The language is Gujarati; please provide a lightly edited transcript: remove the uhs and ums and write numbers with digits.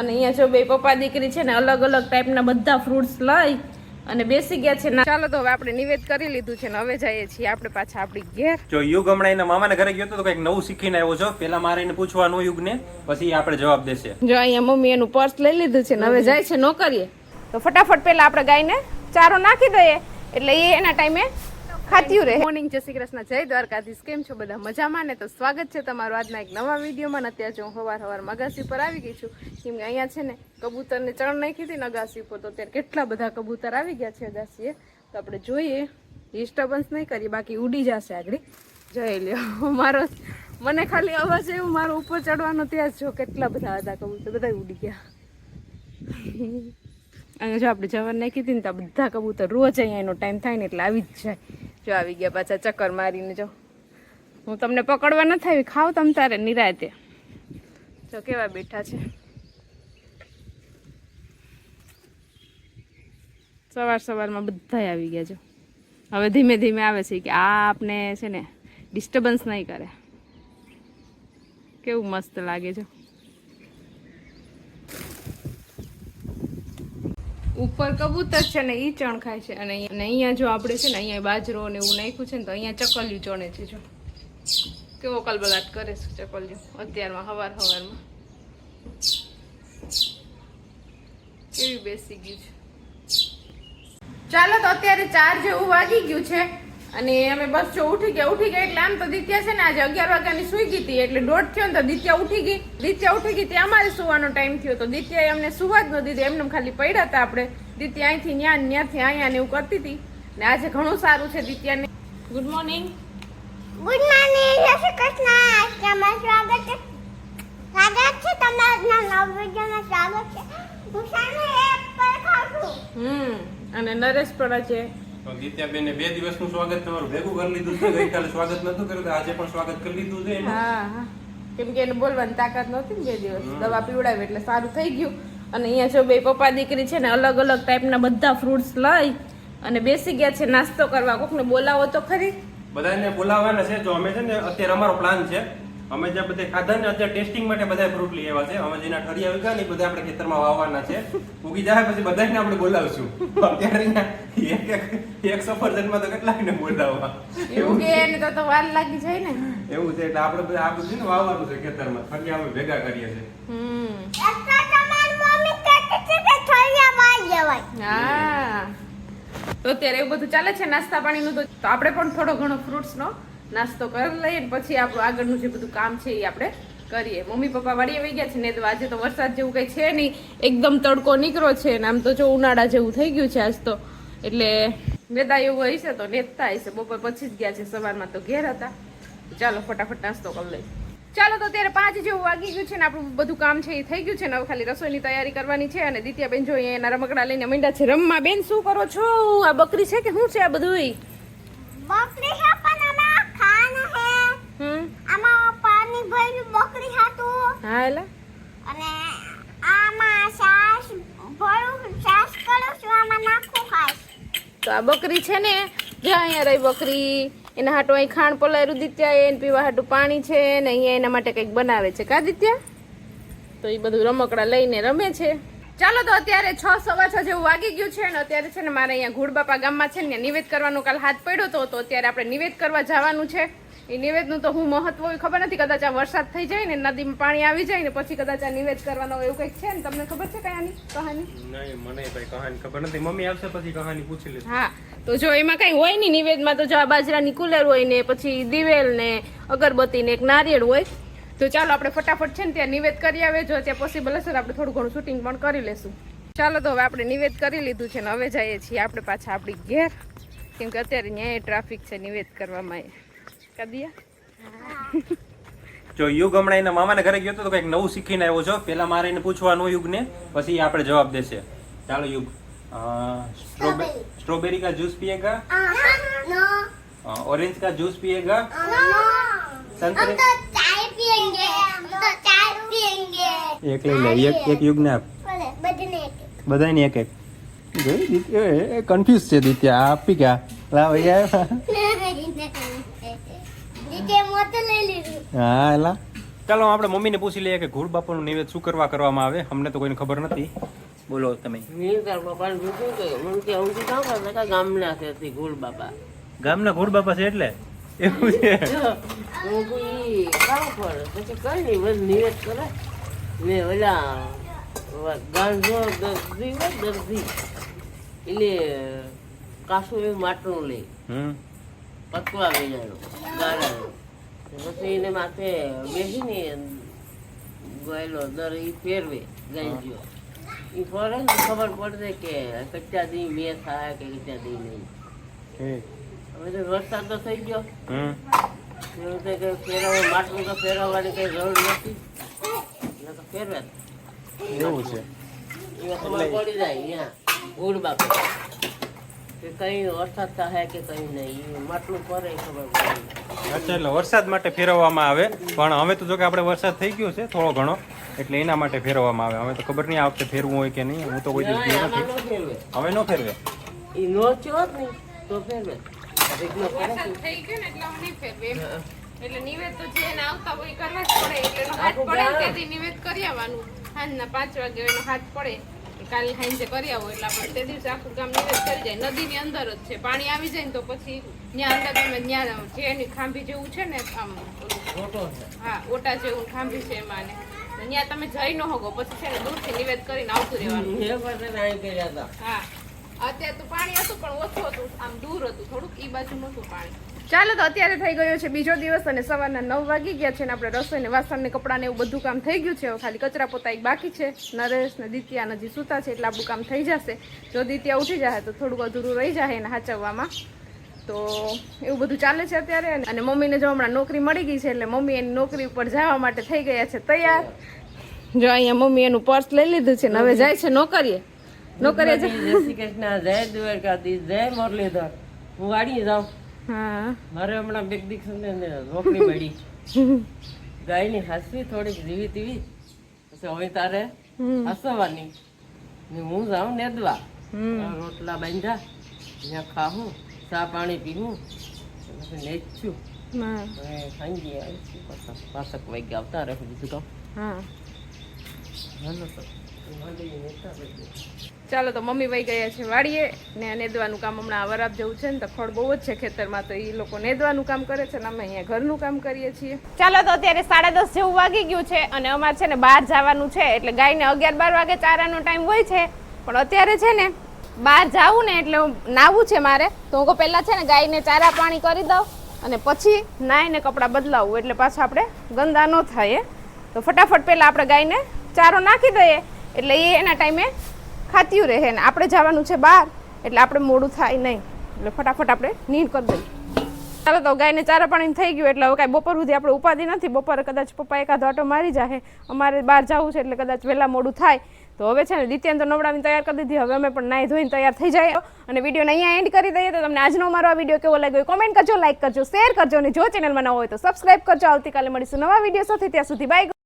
અને અહીંયા જો બે પપ્પા દીકરી છે ને અલગ અલગ ટાઈપના બધા ફ્રૂટ્સ લઈ અને બેસી ગયા છે. ચાલો તો હવે આપણે નિવેદ કરી લીધું છે ને હવે જઈએ છીએ આપણે પાછા આપણી ઘેર. જો યુગ હમણાં એના મામાના ઘરે ગયો તો કંઈક નવું શીખીને આવ્યો છો. પેલા મારે એને પૂછવાનું યુગ ને પછી આપણે જવાબ દેશે. જો અહીંયા મમ્મી એનું પર્સ લઈ લીધું છે ને હવે જાય છે નોકરીએ. તો ફટાફટ પેલા આપણે ગાયને ચારો નાખી દઈએ એટલે એ એના ટાઈમે ખાતી રહે. મોર્નિંગ, જય શ્રી કૃષ્ણ, જય દ્વારકાધીશ. કેમ છો બધા? મજામાં ને? તો સ્વાગત છે તમારું આજના એક નવા વિડીયોમાં. અત્યારે જો હું સવાર અગાસી પર આવી ગઈ છું કેમ કે અહીંયા છે ને કબૂતરને ચણ નાખી હતી ને અગાસી પર, તો અત્યારે કેટલા બધા કબૂતર આવી ગયા છે અગાસીએ. તો આપણે જોઈએ, ડિસ્ટર્બન્સ નહીં કરીએ, બાકી ઉડી જશે આગળ. જોઈ લ્યો મારો, મને ખાલી અવાજ એવું મારો ઉપર ચડવાનો ત્યાં જો કેટલા બધા હતા કબૂતર, બધા ઉડી ગયા. અને જો આપણે જવાર નાખી હતી ને તો બધા કબૂતર રોજ અહીંયા એનો ટાઈમ થાય ને એટલે આવી જ જાય. જો આવી ગયા પાછા ચક્કર મારીને. જો હું તમને પકડવા ન થાય, ખાવ તમ તારે નિરાતે. જો કેવા બેઠા છે સવારમાં બધા આવી ગયા. જો હવે ધીમે ધીમે આવે છે કે આ આપણે છે ને ડિસ્ટર્બન્સ નહીં કરે. કેવું મસ્ત લાગે છે. ઉપર કબૂતર છે ને ઈ ચણ ખાય છે અને અહીંયા જો આપણે છે ને અહીંયા બાજરો ને એવું નાખ્યું છે ને તો અહીંયા ચકલિયું ચણે છે. જો કેવો કલબલાટ કરે છે ચકલિયું અત્યારમાં સવારમાં કેવી બેસી ગયું છે. ચાલો તો અત્યારે 4 જેવું વાગી ગયું છે અને અમે બસ જો ઉઠી ગયા એટલે આમ તો દિત્યા છે ને આજે 11 વાગ્યાની સુઈ ગઈ હતી એટલે 1:30 થયો ને તો દિત્યા ઉઠી ગઈ ત્યાં અમારે સુવાનો ટાઈમ થયો તો દિત્યાએ અમને સુવા જ ન દીધી, એમને ખાલી પડ્યા હતા આપણે. દિત્યા અહીંથી ત્યાંથી અહીંયા ને એવું કરતી હતી ને આજે ઘણું સારું છે દિત્યાને. Good morning. ગુડ મોર્નિંગ, જય શ્રી કૃષ્ણ. તમારું સ્વાગત છે તમારા નવા વિડીયોમાં સ્વાગત છે. હું સામે એપલ ખાઉં છું. અને નરેશ પણ છે. દિત્યાબેને 2 દિવસનું સ્વાગત તમારું ભેગું કરી લીધું છે. ગઈકાલે સ્વાગત નતું કર્યું તો આજે પણ સ્વાગત કરી લીધું છે. હા, કેમ કે એને બોલવાની તાકાત નહોતી ને 2 દિવસ દવા પીવડાવી એટલે સારું થઈ ગયું. અને અહીંયા જો બે પપ્પા દીકરી છે ને અલગ અલગ ટાઈપના બધા ફ્રૂટ્સ લઈ અને બેસી ગયા છે નાસ્તો કરવા. કોકને બોલાવો તો ખરી. બધાને બોલાવવાના છે. જો અમે છે ને અત્યારે અમારો પ્લાન છે, અમે જે બધે ખાધા ને અત્યારે ટેસ્ટિંગ માટે બધા ફ્રૂટ લઈ આવ્યા છે. અમે જેના ઠરી આવી ગયા ને બધા આપણે ખેતરમાં વાવવાના છે. ઉગી જાય પછી બધાને આપણે બોલાવશું. અત્યારે એક સફરજનમાં તો કેટલાને બોલાવવા એવું કે એને તો વાર લાગી જાય ને એવું છે. એટલે આપણે બધા આ બધું વાવવાનું છે ખેતરમાં. ફરી અમે ભેગા કરીએ છીએ. હા, તો અત્યારે એવું બધું ચાલે છે નાસ્તા પાણીનું. તો આપણે પણ થોડો ઘણો ફ્રૂટ્સનો નાસ્તો કરી લઈએ પછી આપણું આગળનું જે બધું કામ છે એ આપણે કરીએ. મમ્મી પપ્પા વાડી આવી ગયા છે ને તો આજે તો વરસાદ જેવું કંઈ છે નહીં, એકદમ તડકો નીકળો છે ને આમ તો જો ઉનાળા જેવું થઈ ગયું છે આજ તો. એટલે વેદા એવું હશે તો નેતા હશે. બપોર પછી જ ગયા છે, સવારમાં તો ઘેર હતા. ચાલો ફટાફટ નાસ્તો કરી લઈએ. ચાલો તો અત્યારે 5 જેવું વાગી ગયું છે ને આપણું બધું કામ છે એ થઈ ગયું છે ને હવે ખાલી રસોઈની તૈયારી કરવાની છે. અને દિત્યાબેન જો એના રમકડા લઈને માંડ્યા છે રમવા. બેન શું કરો છો? આ બકરી છે કે શું છે આ બધું? બકરી છે પણ આમાં ખાવાનું છે. આમાં પાણી ભરેલું બકરી હતું. હા એલા. અને આમાં સાસ ભરું, સાસ કરું છું, આમાં નાખું ખાસ. તો આ બકરી છે ને, જ્યાં અહીંયા રહી બકરી, એના હાટું અહીં ખાણ પલાયરું દિત્યા, એને પીવા હાટું પાણી છે ને અહીંયા એના માટે કંઈક બનાવે છે કા દિત્યા? તો એ બધું રમકડા લઈને રમે છે. ચાલો તો અત્યારે 6:15 જેવું વાગી ગયું છે ને અત્યારે છે ને મારે અહીંયા ઘોડબાપા ગામમાં છે ને નિવેદ કરવાનો કાલ હાથ પડ્યો હતો તો અત્યારે આપણે નિવેદ કરવા જવાનું છે. એ નિવેદનું તો હું મહત્વ હોય ખબર નથી, કદાચ આ વરસાદ થઈ જાય ને નદીમાં પાણી આવી જાય ને પછી કદાચ આ નિવેદ કરવાનો હોય એવું કંઈક છે ને. તમને ખબર છે કઈ કહાની? નહીં, મને ભાઈ કહાની ખબર નથી. મમ્મી આવશે પછી કહાની પૂછી લેશે. હા, તો જો એમાં કઈ હોય નહીં નિવેદમાં, તો જો આ બાજરાની કુલેર હોય ને પછી દિવેલ ને અગરબત્તી ને એક નારિયેળ હોય. તો ચાલો આપણે ફટાફટ છે ને ત્યાં નિવેદ કરી આવે. જો ત્યાં પોસિબલ હશે તો આપણે થોડું ઘણું શૂટિંગ પણ કરી લેશું. ચાલો તો હવે આપણે નિવેદ કરી લીધું છે ને હવે જઈએ છીએ આપણે પાછા આપણી ઘેર, કેમ કે અત્યારે ત્યાં ટ્રાફિક છે નિવેદ કરવામાં. જો યુગ હમણાં એના મામાના ઘરે ગયો તો કંઈક નવું શીખીને આવ્યો છો. પેલા મારે એને પૂછવાનું યુગ ને પછી આપણે જવાબ દેશે. ચાલો યુગ, स्ट्रॉबेरी का जूस पिएगा? नो. ऑरेंज का जूस पिएगा? नो. संतरे? हम तो चाय पिएंगे. हम तो चाय पिएंगे. एक ले ले, एक युग ने आप. બધાને એક એક. કન્ફ્યુઝ છે દિત્યા. આપી ગયા લાવ અહીંયા. દીદી મોટો લઈ લીધું. હા એલા ચાલો આપણે મમ્મીને પૂછી લઈએ કે ગુડ બાપાનું નૈવેદ્ય શું કરવામાં આવે. અમને તો કોઈને ખબર નથી. બોલો તમે. ગામના છે તે ગોળ બાપા ગામના ગુડ બાપા છે એટલે એવું છે. હું કોઈ કામ પડે પછી કઈ નહીં બસ નિવેદ કરે ને ઓલા ગાંજો દર્દી હોય દર્દી એટલે કાસું એવું માટલું લે પતવા વેજાનું ગાળાનું પછી એને માથે બેસીને ગયેલો દર એ ફેરવે ગાંજો એ ફરે ને ખબર પડશે કે કચ્ચા દી મેં થાય કે કચ્ચા દી નહીં. હવે તો વરસાદ તો થઈ ગયો એવું છે કે ફેરવવા માટલું તો ફેરવવાની કઈ જરૂર નથી એટલે તો ફેરવે એવું છે. એ ખબર પડી જાય અહીંયા ગુડ બાપે કે કઈ વરસાદ થાય કે કઈ નહીં એ માટલું ફરે ખબર પડી. અચ્છા એટલે વરસાદ માટે ફેરવવામાં આવે. પણ હવે તો જો કે આપણે વરસાદ થઈ ગયો છે થોડો ઘણો એટલે એના માટે ફેરવવામાં આવે. હવે તો ખબર નહીં આ વખતે ફેરવું હોય કે નહીં. હું તો કોઈ દિવસ ગયો નથી. હવે ન ફેરવે. એ નો થયો જ નહીં તો ફેરવે. વરસાદ થઈ ગયો ને એટલે હું નહીં ફેરવે એમ. એટલે નિવેદ તો જે એને આવતા હોય એ કરવા જ પડે. એટલે એનો હાથ પડે ને તેથી નિવેદ કરી આવવાનું. સાંજના 5 વાગે એનો હાથ પડે કે કાલે સાંજે કરી આવો એટલે આપણે તે દિવસે આખું ગામ નિવેદ કરી જાય. નદીની અંદર જ છે, પાણી આવી જાય ને તો પછી ત્યાં અંદર તમે ત્યાં જે એની ખાંભી જેવું છે ને આમ હા ઓટા જેવું ખાંભી છે એમાં ને ત્યાં તમે જઈ ન હોગો પછી છે ને દૂરથી નિવેદ કરીને આવતું રહેવાનું. હા અત્યારે તો પાણી હતું પણ ઓછું હતું, આમ દૂર હતું થોડુંક, ઈ બાજુ નહોતું પાણી. ચાલો તો અત્યારે થઈ ગયો છે બીજો દિવસ અને સવારના 9 વાગી ગયા છે ને આપણે રસોઈ ને વાસણ ને કપડાં ને એવું બધું કામ થઈ ગયું છે. હવે ખાલી કચરા પોતા એક બાકી છે. નરેશ ને દિત્યા હજી સૂતા છે એટલે આપણું કામ થઈ જશે. જો દિત્યા ઉઠી જાય તો થોડુંક અધૂરું રહી જાય એને હાચવવામાં. તો એવું બધું ચાલે છે અત્યારે. અને મમ્મીને જો હમણાં નોકરી મળી ગઈ છે એટલે મમ્મી એની નોકરી ઉપર જવા માટે થઈ ગયા છે તૈયાર. જો અહીંયા મમ્મી એનું પર્સ લઈ લીધું છે ને હવે જાય છે નોકરીએ. જય શ્રી કૃષ્ણ, જય દ્વારકાધીશ, જય મુરલીધર. હું વાડી જાઉં. હા મારે હમણાં બેગ દીક્ષ નોકરી મળી. ગાયની હાસવી થોડીક જીવી તીવી પછી હવે તારે હસવાની ને હું જાઉં નેદવા. રોટલા બાંધ્યા ત્યાં ખાવું, ચા પાણી પીવું પછી નેચું. સાંજે આવીશું પાછા 5 વાગે આવતા રહે બીજું તો. હા હાલો તો ચાલો તો મમ્મી વહી ગયા છે વાડીએ ને નેદવાનું કામ હમણાં વરાપ જેવું છે ને તો ખડ બહુ જ છે ખેતરમાં તો એ લોકો નેદવાનું કામ કરે છે ને અમે અહીંયા ઘરનું કામ કરીએ છીએ. ચાલો તો અત્યારે 10:30 જેવું વાગી ગયું છે અને અમારે છે ને બહાર જવાનું છે એટલે ગાયને 11-12 વાગે ચારાનો ટાઈમ હોય છે પણ અત્યારે છે ને બહાર જાવું ને એટલે નાવું છે મારે તો હું પહેલાં છે ને ગાયને ચારા પાણી કરી દઉં અને પછી નાહીને કપડાં બદલાવું એટલે પાછા આપણે ગંદા ન થાય. તો ફટાફટ પહેલાં આપણે ગાયને ચારો નાખી દઈએ એટલે એ એના ટાઈમે ખાતીયું રહે ને આપણે જવાનું છે બહાર એટલે આપણે મોડું થાય નહીં એટલે ફટાફટ આપણે નીંદ કરી દઈએ. ચાલો તો ગાયને ચારા પાણી થઈ ગયું એટલે હવે કાંઈ બપોર સુધી આપણે ઉપાધિ નથી. બપોરે કદાચ પપ્પા એકાદો આટો મારી જાય. અમારે બહાર જવું છે એટલે કદાચ વહેલા મોડું થાય. તો હવે છે ને દિત્યાને તો નવડાવીને તૈયાર કરી દીધી. હવે અમે પણ નાહી ધોઈને તૈયાર થઈ જાય અને વિડીયોને અહીંયા એન્ડ કરી દઈએ. તો તમને આજનો મારો આ વિડીયો કેવો લાગ્યો કોમેન્ટ કરજો, લાઈક કરજો, શેર કરજો અને જો ચેનલમાં ન હોય તો સબસ્ક્રાઈબ કરજો. આવતીકાલે મળીશું નવા વિડીયો સાથે. ત્યાં સુધી બાય.